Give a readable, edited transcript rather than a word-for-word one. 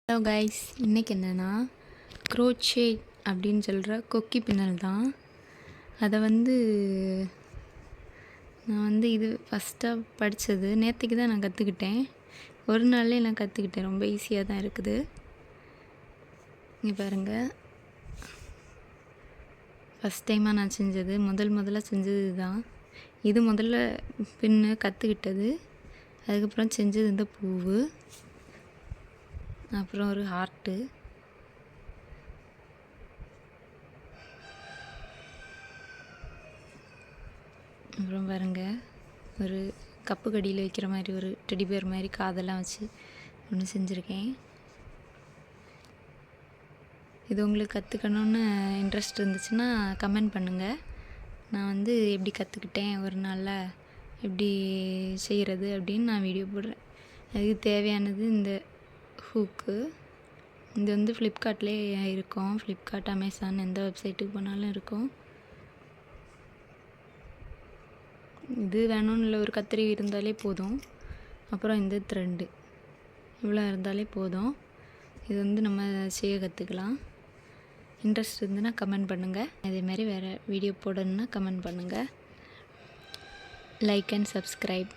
Hello guys, இன்றைக்கி என்னென்னா க்ரோச்சே அப்படின்னு சொல்கிற கொக்கி பின்னல் தான். அதை நான் இது ஃபஸ்ட்டாக படித்தது நேற்றுக்கு தான் நான் கற்றுக்கிட்டேன். ஒரு நாள்லேயே நான் கற்றுக்கிட்டேன். ரொம்ப ஈஸியாக தான் இருக்குது. இங்கே பாருங்கள், ஃபஸ்ட் டைமாக நான் செஞ்சது, முதல்ல செஞ்சது தான் இது. முதல்ல பின்னு கற்றுக்கிட்டது, அதுக்கப்புறம் செஞ்சது இந்த பூவு, அப்புறம் ஒரு ஹார்ட்டு, அப்புறம் பாருங்கள் ஒரு கப்பு கடியில் வைக்கிற மாதிரி ஒரு டெடி பேர் மாதிரி காதெல்லாம் வச்சு ஒன்று செஞ்சுருக்கேன். இது உங்களுக்கு கற்றுக்கணுன்னு இன்ட்ரெஸ்ட் இருந்துச்சுன்னா கமெண்ட் பண்ணுங்கள். நான் எப்படி கற்றுக்கிட்டேன், ஒரு நாளில் எப்படி செய்கிறது அப்படின்னு நான் வீடியோ போடுறேன். அதுக்கு தேவையானது இந்த ஹூக்கு. இது ஃப்ளிப்கார்ட்லேயே இருக்கும். ஃப்ளிப்கார்ட், அமேசான் எந்த வெப்சைட்டுக்கு போனாலும் இருக்கும். இது வேணும்னு இல்லை, ஒரு கத்திரி இருந்தாலே போதும். அப்புறம் இந்த த்ரெட்டு இவ்வளோ இருந்தாலே போதும். இது நம்ம செய்ய கற்றுக்கலாம். இன்ட்ரெஸ்ட் இருந்துன்னா கமெண்ட் பண்ணுங்கள். அதேமாதிரி வேறு வீடியோ போடணுன்னா கமெண்ட் பண்ணுங்கள். Like and subscribe.